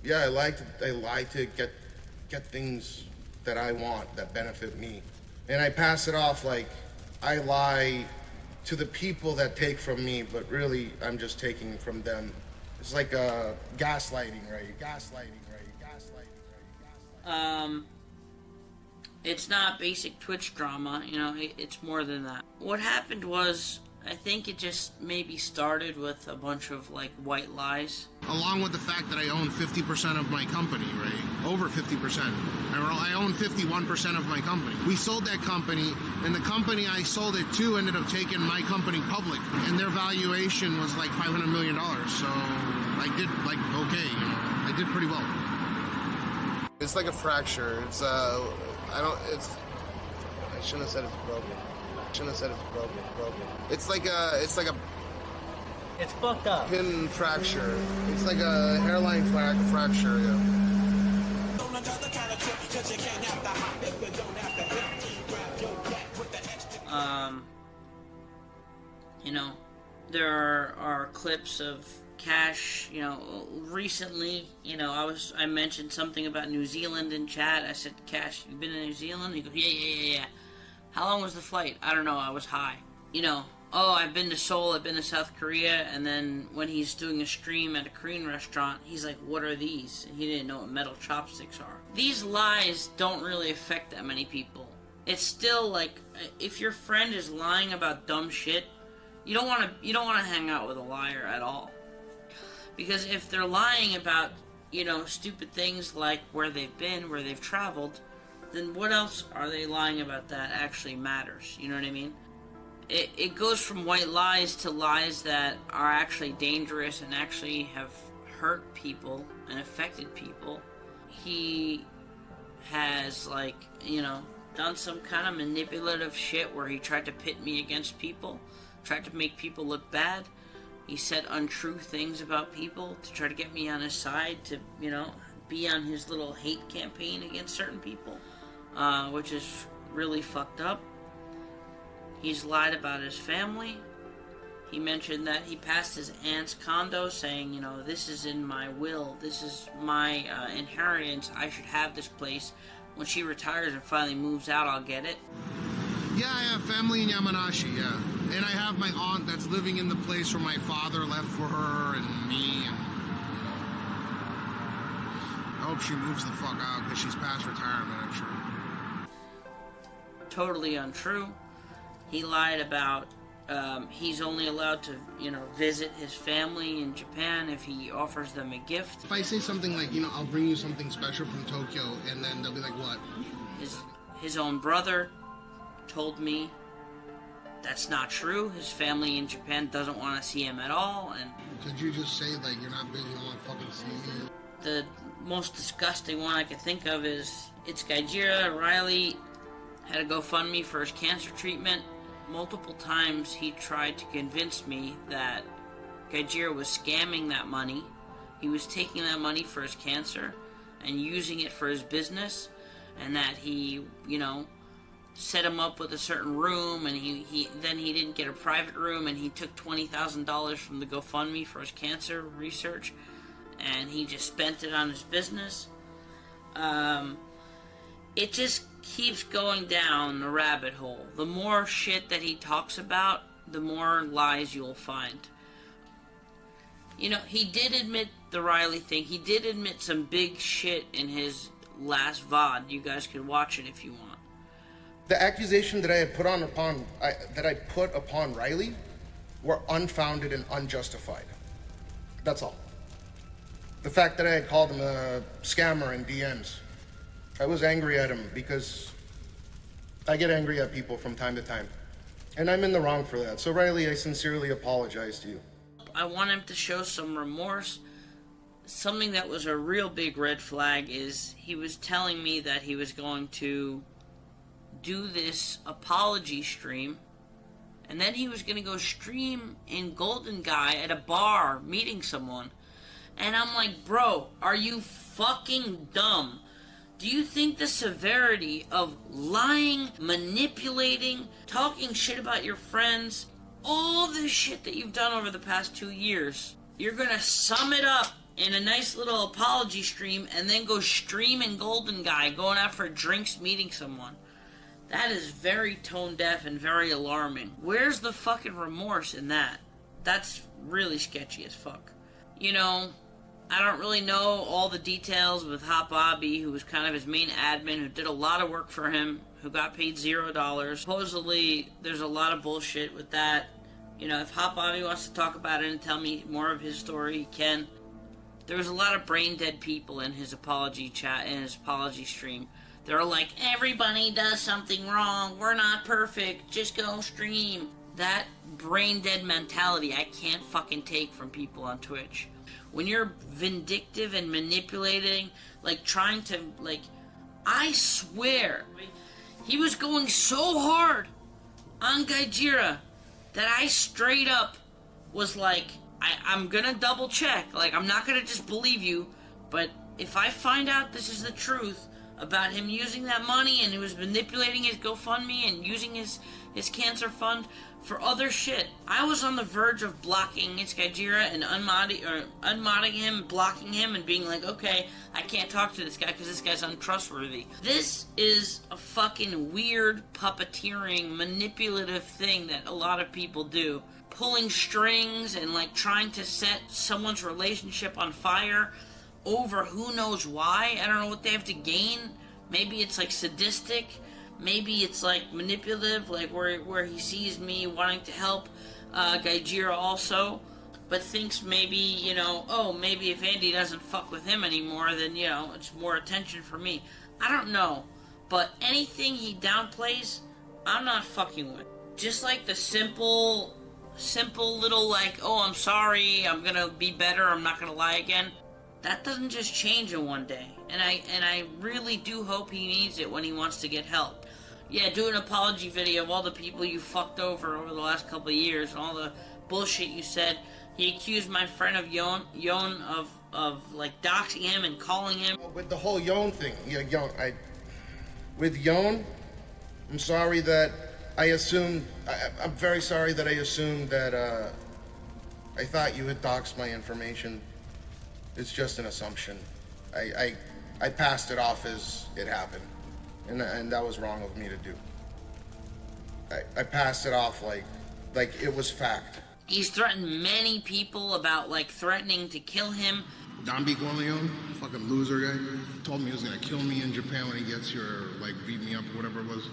Yeah, I lie to get things that I want that benefit me. And I pass it off like I lie to the people that take from me, but really I'm just taking from them. It's like gaslighting, right? Gaslighting, right? Gaslighting, right? Gaslighting. It's not basic Twitch drama, you know, it's more than that. What happened was, I think it just maybe started with a bunch of, like, white lies. Along with the fact that I own 50% of my company, right? Over 50%. I own 51% of my company. We sold that company, and the company I sold it to ended up taking my company public, and their valuation was like $500 million. So I did, like, okay, you know, I did pretty well. It's like a fracture. I shouldn't have said it's broken. It's like a It's fucked up. pin fracture. It's like a hairline fracture, yeah. You know, there are clips of Cash, you know, recently, you know, I mentioned something about New Zealand in chat. I said, Cash, you been to New Zealand? He goes, yeah. How long was the flight? I don't know, I was high. You know, oh, I've been to Seoul, I've been to South Korea, and then when he's doing a stream at a Korean restaurant, he's like, what are these? And he didn't know what metal chopsticks are. These lies don't really affect that many people. It's still like, if your friend is lying about dumb shit, you don't want to hang out with a liar at all. Because if they're lying about, you know, stupid things like where they've been, where they've traveled, then what else are they lying about that actually matters? You know what I mean? It goes from white lies to lies that are actually dangerous and actually have hurt people and affected people. He has, like, you know, done some kind of manipulative shit where he tried to pit me against people, tried to make people look bad. He said untrue things about people to try to get me on his side, to, you know, be on his little hate campaign against certain people, which is really fucked up. He's lied about his family. He mentioned that he passed his aunt's condo saying, you know, this is in my will, this is my inheritance, I should have this place. When she retires and finally moves out, I'll get it. Yeah, I have family in Yamanashi, yeah. And I have my aunt that's living in the place where my father left for her and me, and, you know, I hope she moves the fuck out because she's past retirement, I'm sure. Totally untrue. He lied about he's only allowed to, you know, visit his family in Japan if he offers them a gift. If I say something like, you know, I'll bring you something special from Tokyo, and then they'll be like, what? His own brother told me that's not true. His family in Japan doesn't want to see him at all, and... Could you just say, like, you're not big, you don't want to fucking see me? The most disgusting one I could think of is, it's Gaijira. Riley had a GoFundMe for his cancer treatment. Multiple times he tried to convince me that Gaijira was scamming that money. He was taking that money for his cancer and using it for his business, and that he, you know, set him up with a certain room, and he didn't get a private room, and he took $20,000 from the GoFundMe for his cancer research, and he just spent it on his business. It just keeps going down the rabbit hole. The more shit that he talks about, the more lies you'll find. You know, he did admit the Riley thing. He did admit some big shit in his last VOD. You guys can watch it if you want. The accusation that I had put upon Riley were unfounded and unjustified. That's all. The fact that I had called him a scammer in DMs, I was angry at him because I get angry at people from time to time. And I'm in the wrong for that. So Riley, I sincerely apologize to you. I want him to show some remorse. Something that was a real big red flag is he was telling me that he was going to do this apology stream, and then he was going to go stream in Golden Guy at a bar meeting someone. And I'm like, bro, are you fucking dumb? Do you think the severity of lying, manipulating, talking shit about your friends, all the shit that you've done over the past 2 years, you're gonna sum it up in a nice little apology stream and then go streaming Golden Guy going out for drinks meeting someone. That is very tone deaf and very alarming. Where's the fucking remorse in that? That's really sketchy as fuck. You know, I don't really know all the details with Hot Bobby, who was kind of his main admin, who did a lot of work for him, who got paid $0. Supposedly, there's a lot of bullshit with that. You know, if Hot Bobby wants to talk about it and tell me more of his story, he can. There was a lot of brain dead people in his apology chat, in his apology stream. They're like, everybody does something wrong, we're not perfect, just go stream. That brain dead mentality I can't fucking take from people on Twitch. When you're vindictive and manipulating, like trying to, like, I swear, he was going so hard on Gaijira that I straight up was like, I'm gonna double check. Like, I'm not gonna just believe you, but if I find out this is the truth about him using that money and he was manipulating his GoFundMe and using his cancer fund for other shit, I was on the verge of blocking Gaijira and unmodding him, blocking him, and being like, okay, I can't talk to this guy because this guy's untrustworthy. This is a fucking weird puppeteering, manipulative thing that a lot of people do. Pulling strings and like trying to set someone's relationship on fire over who knows why. I don't know what they have to gain. Maybe it's like sadistic. Maybe it's like manipulative, like where he sees me wanting to help Gaijira also, but thinks maybe, you know, oh, maybe if Andy doesn't fuck with him anymore, then, you know, it's more attention for me. I don't know, but anything he downplays, I'm not fucking with. Just like the simple little like, oh, I'm sorry, I'm gonna be better, I'm not gonna lie again. That doesn't just change in one day, and I really do hope he needs it when he wants to get help. Yeah, do an apology video of all the people you fucked over the last couple of years and all the bullshit you said. He accused my friend of Yon of like doxing him and calling him. With the whole Yon thing, with Yon, I'm sorry that I assumed, I'm very sorry that I assumed that I thought you had doxed my information. It's just an assumption. I passed it off as it happened, and that was wrong of me to do. I passed it off like it was fact. He's threatened many people about like threatening to kill him. Don B. Corleone, fucking loser guy, told me he was gonna kill me in Japan when he gets here, or like beat me up or whatever it was.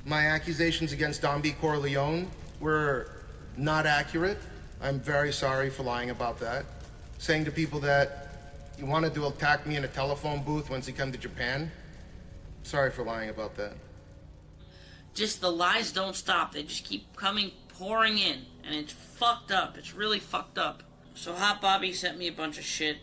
My accusations against Don B. Corleone were not accurate. I'm very sorry for lying about that. Saying to people that you wanted to attack me in a telephone booth once he came to Japan. Sorry for lying about that. Just the lies don't stop. They just keep coming, pouring in. And it's fucked up. It's really fucked up. So Hot Bobby sent me a bunch of shit.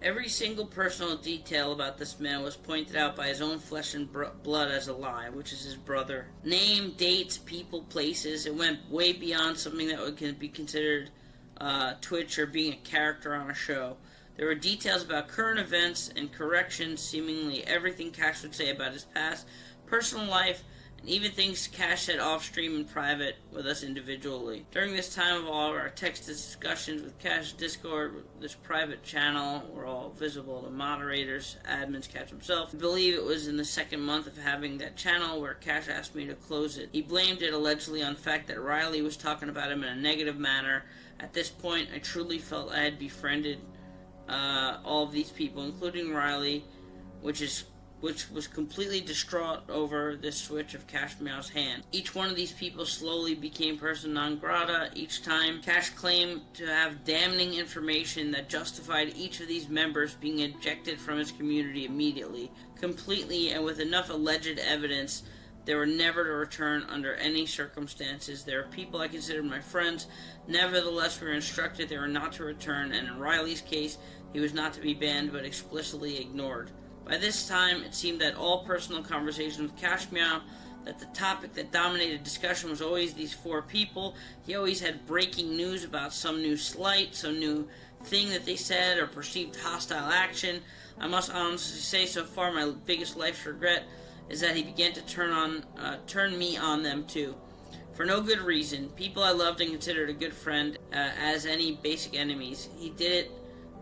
Every single personal detail about this man was pointed out by his own flesh and blood as a lie, which is his brother. Name, dates, people, places. It went way beyond something that could be considered Twitch or being a character on a show. There were details about current events and corrections, seemingly everything Cash would say about his past, personal life, and even things Cash said off-stream in private with us individually. During this time of all our text discussions with Cash Discord, this private channel, were all visible to moderators, admins, Cash himself. I believe it was in the second month of having that channel where Cash asked me to close it. He blamed it allegedly on the fact that Riley was talking about him in a negative manner. At this point, I truly felt I had befriended all of these people, including Riley, which was completely distraught over this switch of Cash Meow's hand. Each one of these people slowly became person non grata. Each time, Cash claimed to have damning information that justified each of these members being ejected from his community immediately, completely, and with enough alleged evidence they were never to return under any circumstances. There are people I considered my friends. Nevertheless, we were instructed they were not to return, and in Riley's case, he was not to be banned but explicitly ignored. By this time, it seemed that all personal conversations with Cash Meow, that the topic that dominated discussion was always these four people. He always had breaking news about some new slight, some new thing that they said, or perceived hostile action. I must honestly say, so far, my biggest life's regret is that he began to turn me on them too. For no good reason. People I loved and considered a good friend as any basic enemies. He did it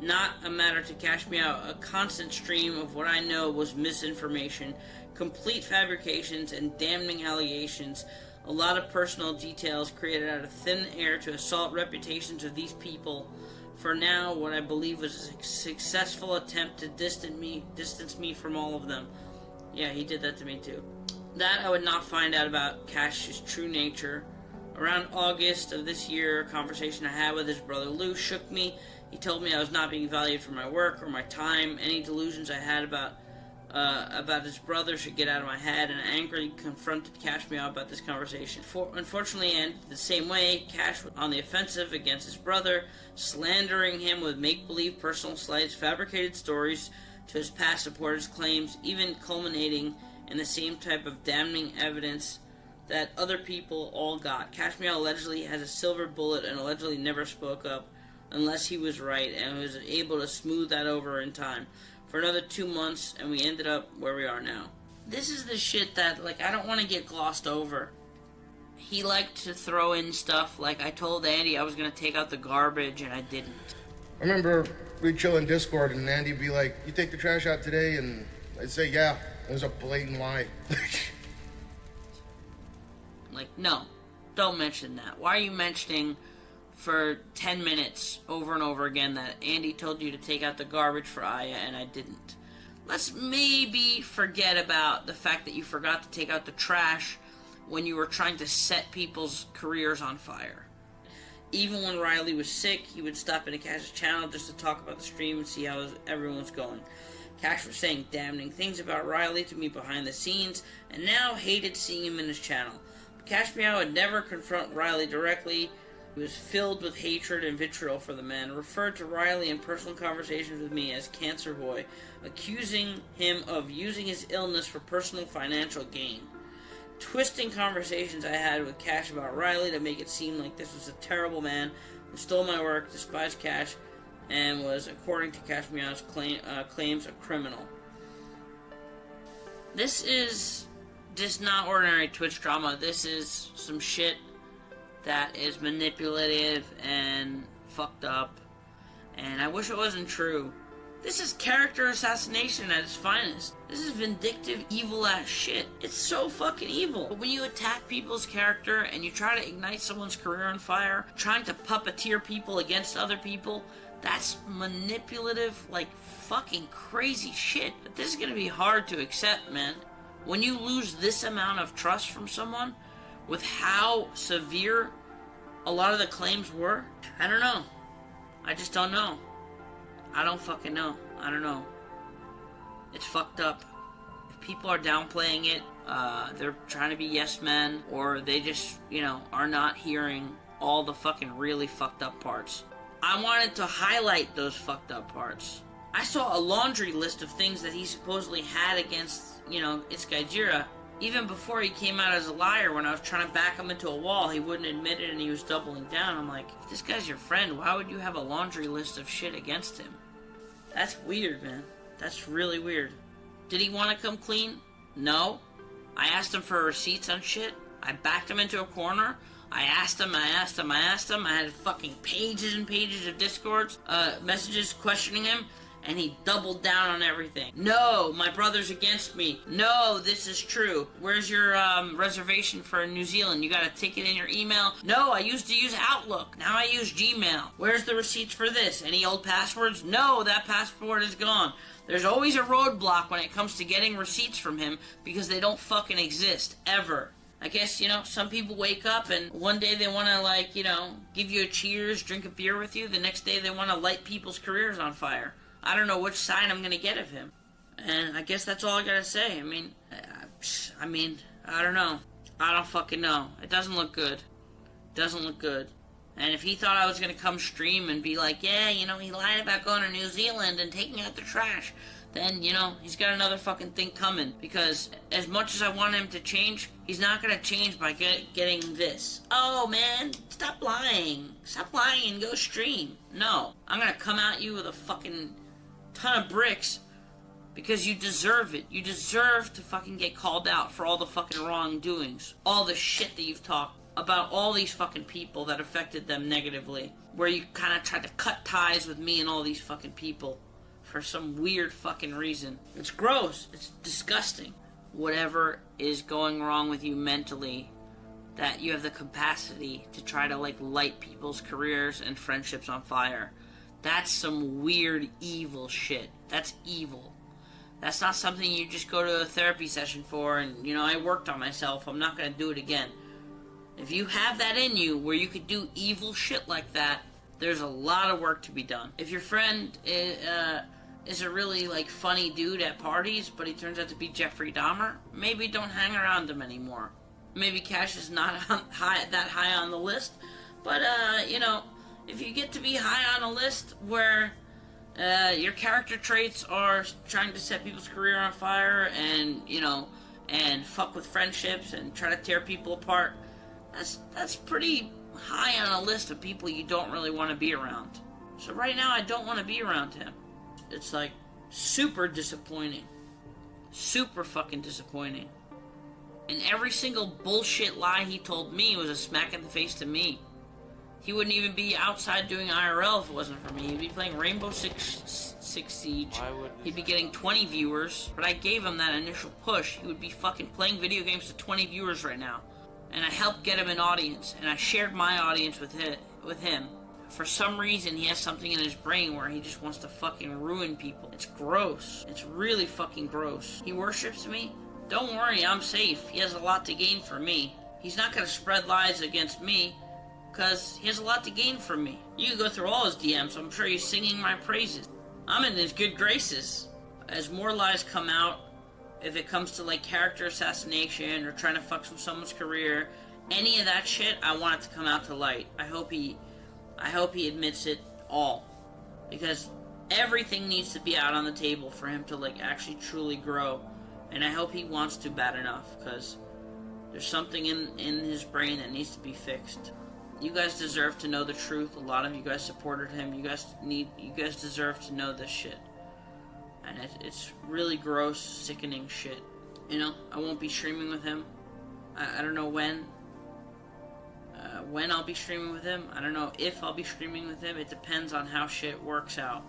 not a matter to cash me out. A constant stream of what I know was misinformation, complete fabrications, and damning allegations. A lot of personal details created out of thin air to assault reputations of these people. For now, what I believe was a successful attempt to distance me from all of them. Yeah, he did that to me too. That I would not find out about Cash's true nature. Around August of this year, a conversation I had with his brother Lou shook me. He told me I was not being valued for my work or my time. Any delusions I had about his brother should get out of my head, and I angrily confronted Cash Meow about this conversation. Unfortunately, and the same way, Cash was on the offensive against his brother, slandering him with make-believe personal slights, fabricated stories to his past supporters' claims, even culminating in the same type of damning evidence that other people all got. Cash Meow allegedly has a silver bullet and allegedly never spoke up unless he was right, and was able to smooth that over in time for another 2 months, and we ended up where we are now. This is the shit that, like, I don't want to get glossed over. He liked to throw in stuff like, I told Andy I was going to take out the garbage, and I didn't. I remember we'd chill in Discord and Andy'd be like, "You take the trash out today?" And I'd say, "Yeah." It was a blatant lie. Like, no, don't mention that. Why are you mentioning for 10 minutes over and over again that Andy told you to take out the garbage for Aya and I didn't? Let's maybe forget about the fact that you forgot to take out the trash when you were trying to set people's careers on fire. Even when Riley was sick, he would stop into Cash's channel just to talk about the stream and see how everyone was going. Cash was saying damning things about Riley to me behind the scenes, and now hated seeing him in his channel. Cash Meow would never confront Riley directly. He was filled with hatred and vitriol for the man, referred to Riley in personal conversations with me as Cancer Boy, accusing him of using his illness for personal financial gain. Twisting conversations I had with Cash about Riley to make it seem like this was a terrible man who stole my work, despised Cash, and was, according to Cash Meow's claims, a criminal. This is just not ordinary Twitch drama. This is some shit that is manipulative and fucked up, and I wish it wasn't true. This is character assassination at its finest. This is vindictive, evil-ass shit. It's so fucking evil. But when you attack people's character and you try to ignite someone's career on fire, trying to puppeteer people against other people, that's manipulative, like fucking crazy shit. But this is gonna be hard to accept, man. When you lose this amount of trust from someone, with how severe a lot of the claims were, I don't know. I just don't know. I don't fucking know. I don't know. It's fucked up. If people are downplaying it, they're trying to be yes men, or they just, are not hearing all the fucking really fucked up parts. I wanted to highlight those fucked up parts. I saw a laundry list of things that he supposedly had against, Itsukaijira. Even before he came out as a liar, when I was trying to back him into a wall, he wouldn't admit it and he was doubling down. I'm like, if this guy's your friend, why would you have a laundry list of shit against him? That's weird, man. That's really weird. Did he want to come clean? No. I asked him for receipts on shit. I backed him into a corner. I asked him. I had fucking pages and pages of Discords, messages questioning him. And he doubled down on everything. No, my brother's against me. No, this is true. Where's your reservation for New Zealand? You got a ticket in your email? No, I used to use Outlook. Now I use Gmail. Where's the receipts for this? Any old passwords? No, that passport is gone. There's always a roadblock when it comes to getting receipts from him because they don't fucking exist, ever. I guess, some people wake up and one day they want to, give you a cheers, drink a beer with you. The next day they want to light people's careers on fire. I don't know which side I'm going to get of him. And I guess that's all I got to say. I mean, I don't know. I don't fucking know. It doesn't look good. Doesn't look good. And if he thought I was going to come stream and be like, yeah, he lied about going to New Zealand and taking out the trash, then, he's got another fucking thing coming. Because as much as I want him to change, he's not going to change by getting this. Oh, man, stop lying. Stop lying and go stream. No. I'm going to come at you with a fucking ton of bricks because you deserve it. You deserve to fucking get called out for all the fucking wrongdoings. All the shit that you've talked. about all these fucking people that affected them negatively, where you kind of tried to cut ties with me and all these fucking people for some weird fucking reason. It's gross. It's disgusting. Whatever is going wrong with you mentally, that you have the capacity to try to like light people's careers and friendships on fire. That's some weird evil shit. That's evil. That's not something you just go to a therapy session for and, you know, I worked on myself, I'm not gonna do it again. If you have that in you where you could do evil shit like that, there's a lot of work to be done. If your friend is a really like funny dude at parties, but he turns out to be Jeffrey Dahmer, maybe don't hang around him anymore. Maybe Cash is not that high on the list, but you know, if you get to be high on a list where your character traits are trying to set people's career on fire and, you know, and fuck with friendships and try to tear people apart, that's pretty high on a list of people you don't really want to be around. So right now I don't want to be around him. It's like super disappointing. Super fucking disappointing. And every single bullshit lie he told me was a smack in the face to me. He wouldn't even be outside doing IRL if it wasn't for me. He'd be playing Rainbow Six Siege. He'd be getting 20 viewers, but I gave him that initial push. He would be fucking playing video games to 20 viewers right now. And I helped get him an audience, and I shared my audience with him. For some reason, he has something in his brain where he just wants to fucking ruin people. It's gross. It's really fucking gross. He worships me. Don't worry, I'm safe. He has a lot to gain from me. He's not gonna spread lies against me, because he has a lot to gain from me. You can go through all his DMs, I'm sure he's singing my praises. I'm in his good graces. As more lies come out, if it comes to like character assassination or trying to fuck with someone's career, any of that shit, I want it to come out to light. I hope he admits it all. Because everything needs to be out on the table for him to like actually truly grow. And I hope he wants to bad enough, because there's something in his brain that needs to be fixed. You guys deserve to know the truth. A lot of you guys supported him. You guys deserve to know this shit. And it's really gross, sickening shit. You know, I won't be streaming with him. I don't know when I'll be streaming with him. I don't know if I'll be streaming with him. It depends on how shit works out.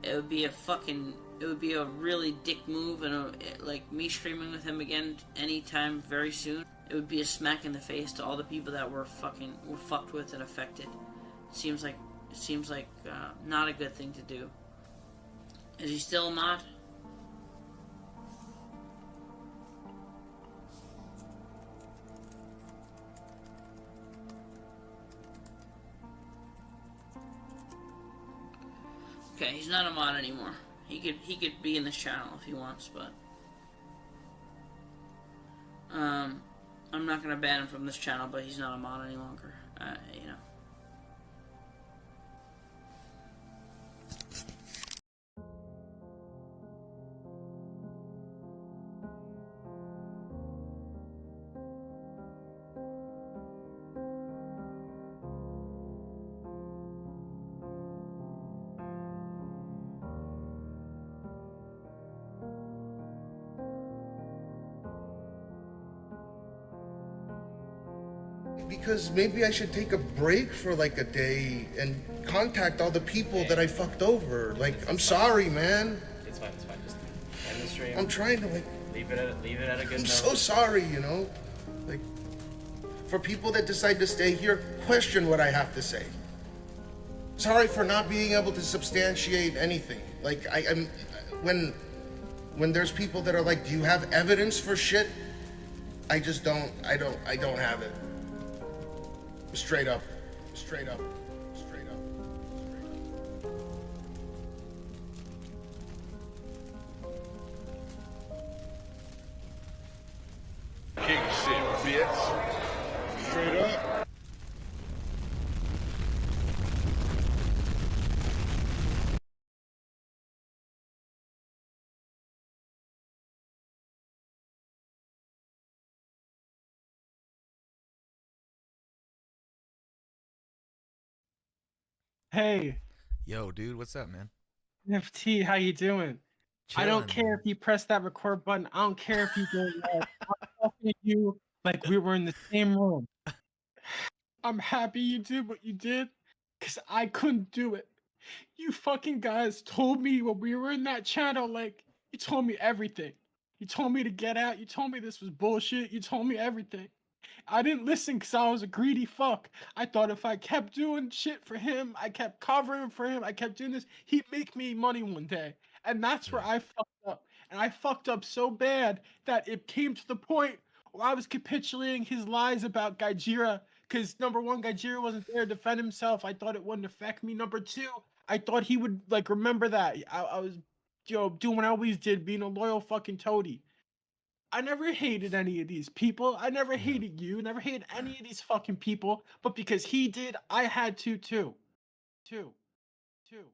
It would be a really dick move, and like me streaming with him again anytime very soon. It would be a smack in the face to all the people that were fucked with and affected. It seems like not a good thing to do. Is he still a mod? Okay, he's not a mod anymore. He could be in this channel if he wants, but I'm not gonna ban him from this channel, but he's not a mod any longer. You know. Because maybe I should take a break for like a day and contact all the people that I fucked over. Like, I'm sorry, man. It's fine. Just end the stream. I'm trying to like Leave it at a good I'm note. so sorry, you know? Like, for people that decide to stay here, question what I have to say. Sorry for not being able to substantiate anything. Like, I'm when there's people that are like, do you have evidence for shit? I just don't have it. Straight up. King shit, bitch. Straight up. Hey, Yo, dude, what's up, man? FT, how you doing? I don't Chillin', care man. if you press that record button. I don't care if you go left. I'm talking to you like we were in the same room. I'm happy you did what you did, because I couldn't do it. You fucking guys told me when we were in that channel, like, you told me everything. You told me to get out. You told me this was bullshit. You told me everything. I didn't listen because I was a greedy fuck. I thought if I kept doing shit for him, I kept covering for him, I kept doing this, he'd make me money one day. And that's where I fucked up. And I fucked up so bad that it came to the point where I was capitulating his lies about Gaijira. Because number one, Gaijira wasn't there to defend himself. I thought it wouldn't affect me. Number two, I thought he would like remember that. I was, doing what I always did, being a loyal fucking toady. I never hated any of these people. I never hated you. Never hated any of these fucking people. But because he did, I had to too. Two.